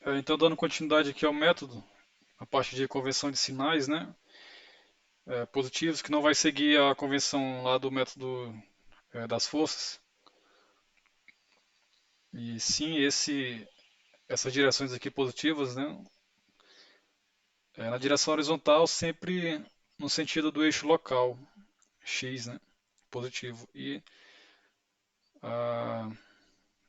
Então, dando continuidade aqui ao método, a parte de convenção de sinais, né, positivos, que não vai seguir a convenção lá do método das forças, e sim essas direções aqui positivas, né, na direção horizontal sempre no sentido do eixo local, x, né, positivo, e ah,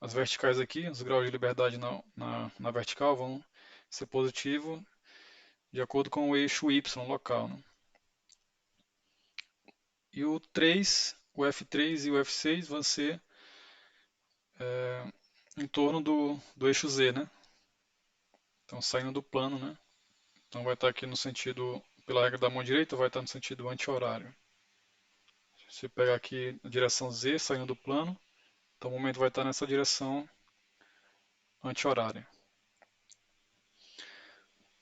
as verticais aqui, os graus de liberdade na vertical vão ser positivo de acordo com o eixo y local, né? E o F3 e o F6 vão ser em torno do eixo Z, né? Então saindo do plano, né? Então vai estar aqui no sentido, pela regra da mão direita, vai estar no sentido anti-horário. Se pegar aqui na direção Z, saindo do plano, então o momento vai estar nessa direção anti-horária.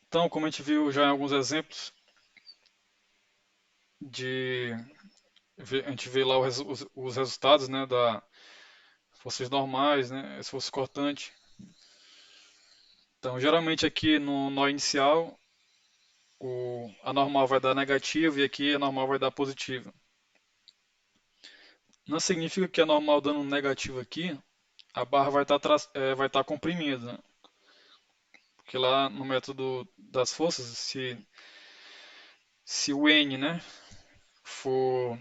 Então, como a gente viu já em alguns exemplos, de a gente vê lá os resultados, né, da forças normais, né, esforço cortante. Então, geralmente aqui no nó inicial, a normal vai dar negativo e aqui a normal vai dar positivo. Não significa que a normal dando negativo aqui, a barra vai estar comprimindo, né? Porque lá no método das forças, se o N, né, for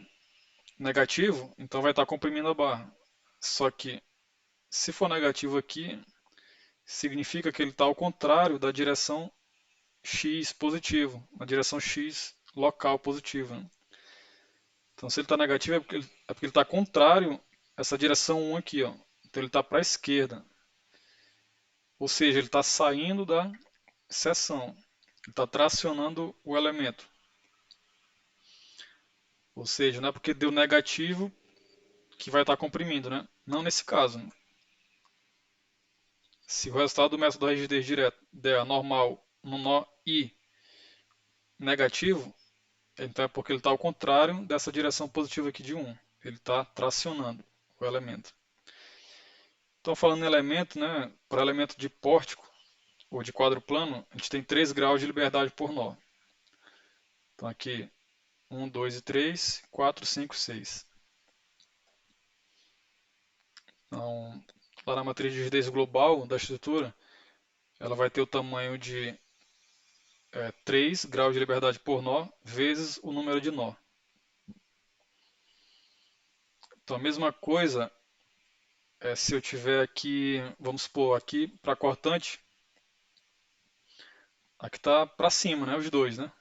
negativo, então vai estar comprimindo a barra. Só que se for negativo aqui, significa que ele está ao contrário da direção x positivo, na direção x local positiva, né? Então, se ele está negativo é porque ele está contrário a essa direção 1 aqui, ó. Então, ele está para a esquerda. Ou seja, ele está saindo da seção. Ele está tracionando o elemento. Ou seja, não é porque deu negativo que vai estar comprimindo, né? Não nesse caso, né? Se o resultado do método da rigidez direta der normal no nó I negativo, então é porque ele está ao contrário dessa direção positiva aqui de 1. Ele está tracionando o elemento. Então, falando em elemento, né, para elemento de pórtico ou de quadro plano, a gente tem 3 graus de liberdade por nó. Então, aqui, 1, 2 e 3, 4, 5, 6. Então, lá na matriz de rigidez global da estrutura, ela vai ter o tamanho de 3 graus de liberdade por nó vezes o número de nó. Então, a mesma coisa se eu tiver aqui, vamos supor, aqui para cortante, aqui está para cima, né, os dois, né,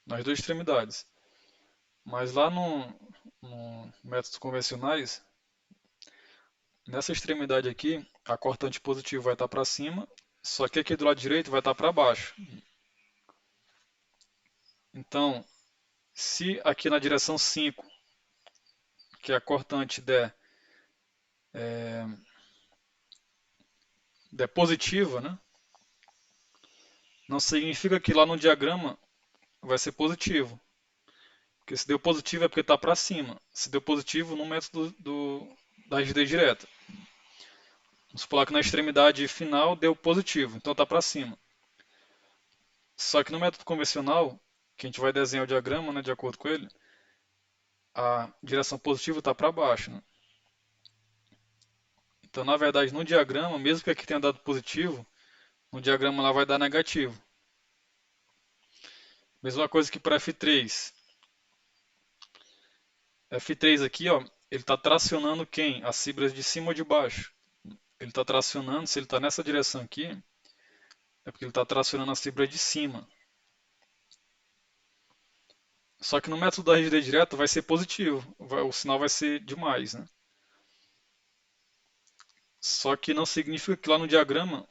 nas duas extremidades. Mas lá no métodos convencionais, nessa extremidade aqui, a cortante positiva vai estar para cima, só que aqui do lado direito vai estar para baixo. Então, se aqui na direção 5, que a cortante der positiva, né, não significa que lá no diagrama vai ser positivo. Porque se deu positivo é porque está para cima. Se deu positivo no método da rigidez direta. Vamos supor que na extremidade final deu positivo, então está para cima. Só que no método convencional, que a gente vai desenhar o diagrama, né, de acordo com ele, a direção positiva está para baixo, né? Então, na verdade, no diagrama, mesmo que aqui tenha dado positivo, no diagrama lá vai dar negativo. Mesma coisa que para F3. F3 aqui, ó, ele está tracionando quem? As fibras de cima ou de baixo? Ele está tracionando, se ele está nessa direção aqui, é porque ele está tracionando as fibras de cima. Só que no método da rigidez direta vai ser positivo, o sinal vai ser de mais, né? Só que não significa que lá no diagrama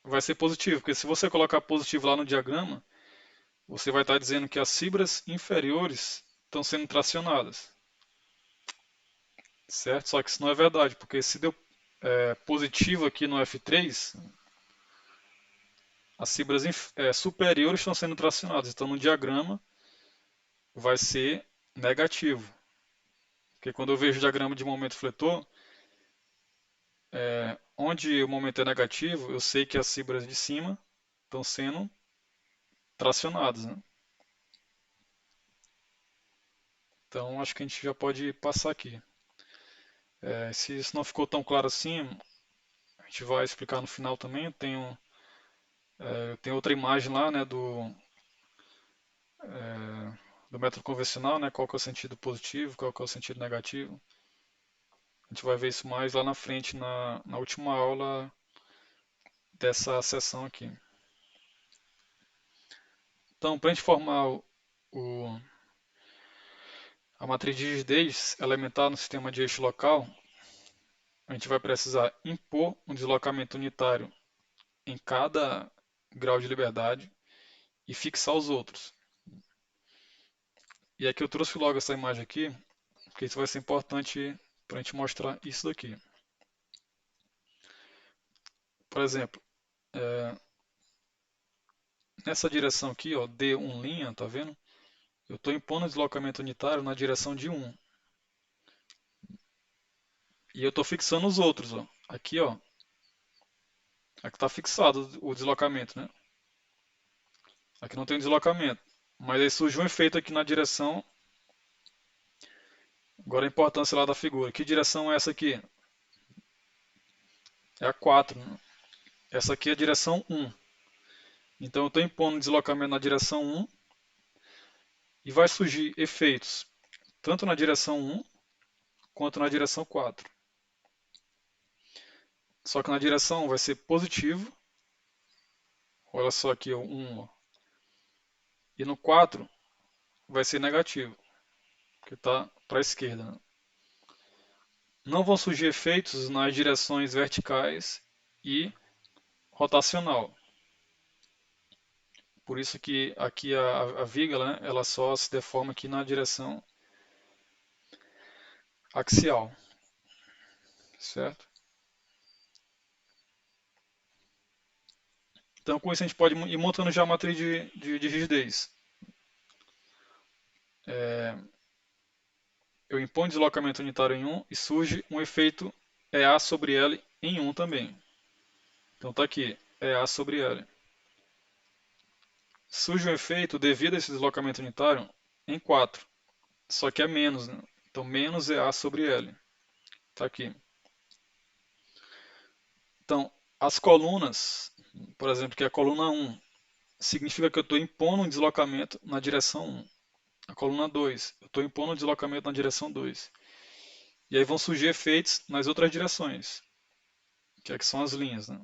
vai ser positivo, porque se você colocar positivo lá no diagrama, você vai estar dizendo que as fibras inferiores estão sendo tracionadas, certo? Só que isso não é verdade, porque se deu positivo aqui no F3, as fibras superiores estão sendo tracionadas, então no diagrama vai ser negativo. Porque quando eu vejo o diagrama de momento fletor, Onde o momento é negativo, eu sei que as fibras de cima estão sendo tracionadas, né? Então acho que a gente já pode passar aqui. Se isso não ficou tão claro assim, a gente vai explicar no final também. Tem outra imagem lá, né, do método convencional, né, qual que é o sentido positivo, qual que é o sentido negativo. A gente vai ver isso mais lá na frente, na última aula dessa sessão aqui. Então, para a gente formar o- a matriz de rigidez elementar no sistema de eixo local, a gente vai precisar impor um deslocamento unitário em cada grau de liberdade e fixar os outros. E aqui eu trouxe logo essa imagem aqui, porque isso vai ser importante para a gente mostrar isso daqui. Por exemplo, é, nessa direção aqui, ó, D1', tá vendo? Eu estou impondo um deslocamento unitário na direção de 1. E eu estou fixando os outros, ó. Aqui, ó. Aqui está fixado o deslocamento, né? Aqui não tem deslocamento. Mas aí surge um efeito aqui na direção. Agora a importância lá da figura. Que direção é essa aqui? É a 4, né? Essa aqui é a direção 1. Então eu estou impondo um deslocamento na direção 1 e vai surgir efeitos tanto na direção 1 quanto na direção 4. Só que na direção 1 vai ser positivo. Olha só aqui o 1. Ó. E no 4 vai ser negativo, que está para a esquerda. Né? Não vão surgir efeitos nas direções verticais e rotacional. Por isso que aqui a viga, né, ela só se deforma aqui na direção axial, certo? Então com isso a gente pode ir montando já a matriz de rigidez. Eu imponho deslocamento unitário em 1 e surge um efeito EA sobre L em 1 também. Então está aqui, EA sobre L. Surge um efeito devido a esse deslocamento unitário em 4, só que é menos, né? Então menos EA sobre L. Está aqui. Então, as colunas, por exemplo, que é a coluna 1, significa que eu estou impondo um deslocamento na direção 1. A coluna 2, eu estou impondo um deslocamento na direção 2. E aí vão surgir efeitos nas outras direções, que são as linhas. Né?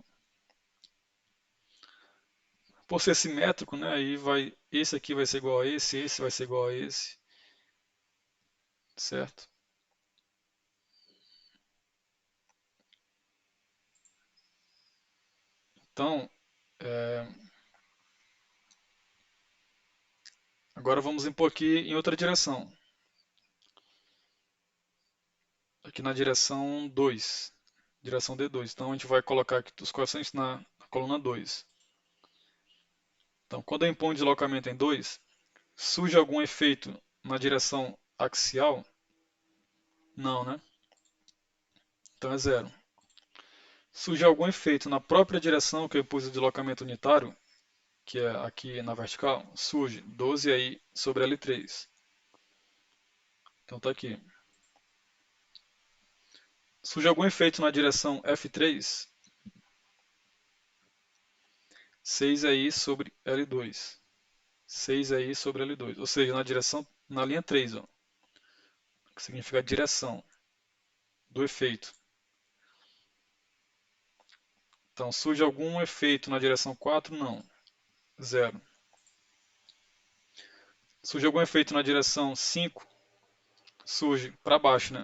Por ser simétrico, né, aí esse aqui vai ser igual a esse vai ser igual a esse, certo? Então, é, agora vamos impor aqui em outra direção. Aqui na direção 2, direção D2. Então a gente vai colocar aqui os coeficientes na coluna 2. Então, quando eu imponho um deslocamento em 2, surge algum efeito na direção axial? Não, né? Então é zero. Surge algum efeito na própria direção que eu impus o deslocamento unitário, que é aqui na vertical? Surge 12 aí sobre L3. Então está aqui. Surge algum efeito na direção F3? 6 aí sobre L2. 6 aí sobre L2. Ou seja, na linha 3, ó, que significa a direção do efeito. Então, surge algum efeito na direção 4? Não. Zero. Surge algum efeito na direção 5? Surge para baixo, né?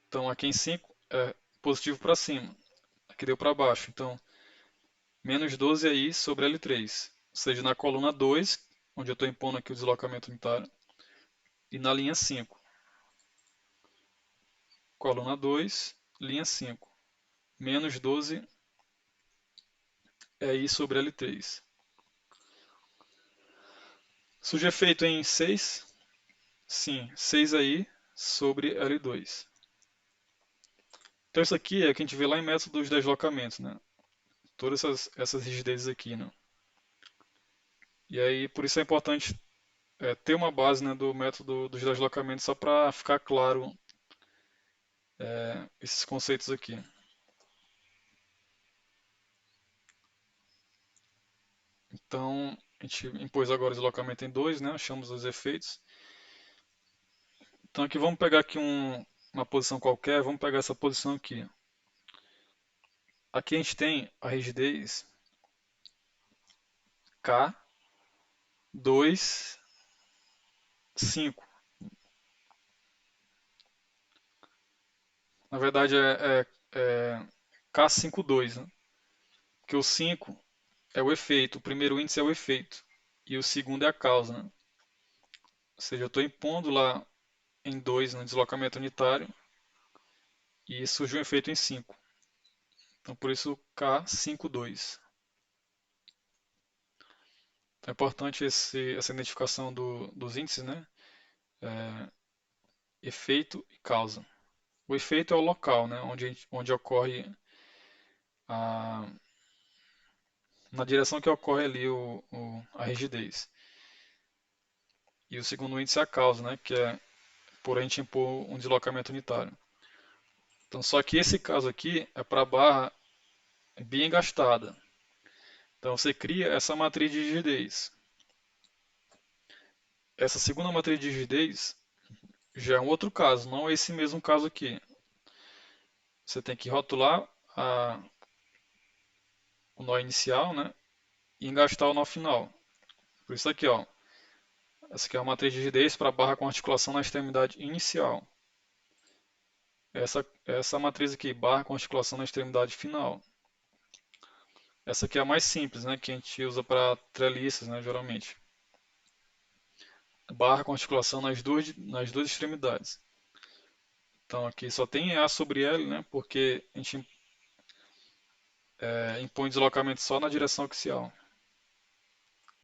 Então, aqui em 5 é positivo para cima. Aqui deu para baixo. Então, menos 12 aí sobre L3. Ou seja, na coluna 2, onde eu estou impondo aqui o deslocamento unitário, e na linha 5. Coluna 2, linha 5. Menos 12 é I sobre L3. Surge efeito em 6? Sim, 6 aí sobre L2. Então isso aqui é o que a gente vê lá em método dos deslocamentos, né? Todas essas rigidezes aqui, né? E aí, por isso é importante ter uma base, né, do método dos deslocamentos só para ficar claro esses conceitos aqui. Então, a gente impôs agora o deslocamento em 2, né? Achamos os efeitos. Então aqui vamos pegar aqui uma posição qualquer, vamos pegar essa posição aqui. Aqui a gente tem a rigidez K, 2, 5. Na verdade é K52, né? Porque o 5 é o efeito, o primeiro índice é o efeito e o segundo é a causa, né? Ou seja, eu estou impondo lá em 2 no deslocamento unitário e surge um efeito em 5. Então por isso K52. Então, é importante essa identificação dos índices, né? É, efeito e causa. O efeito é o local, né? Onde ocorre a, na direção que ocorre ali a rigidez. E o segundo índice é a causa, né? Que é por a gente impor um deslocamento unitário. Então, só que esse caso aqui é para a barra bem engastada. Então, você cria essa matriz de rigidez. Essa segunda matriz de rigidez já é um outro caso, não é esse mesmo caso aqui. Você tem que rotular o nó inicial, né? E engastar o nó final. Por isso aqui, ó. Essa aqui é uma matriz de rigidez para barra com articulação na extremidade inicial. Essa matriz aqui, barra com articulação na extremidade final. Essa aqui é a mais simples, né? Que a gente usa para treliças, né? Geralmente. Barra com articulação nas duas extremidades. Então aqui só tem A sobre L, né? Porque a gente impõe deslocamento só na direção axial.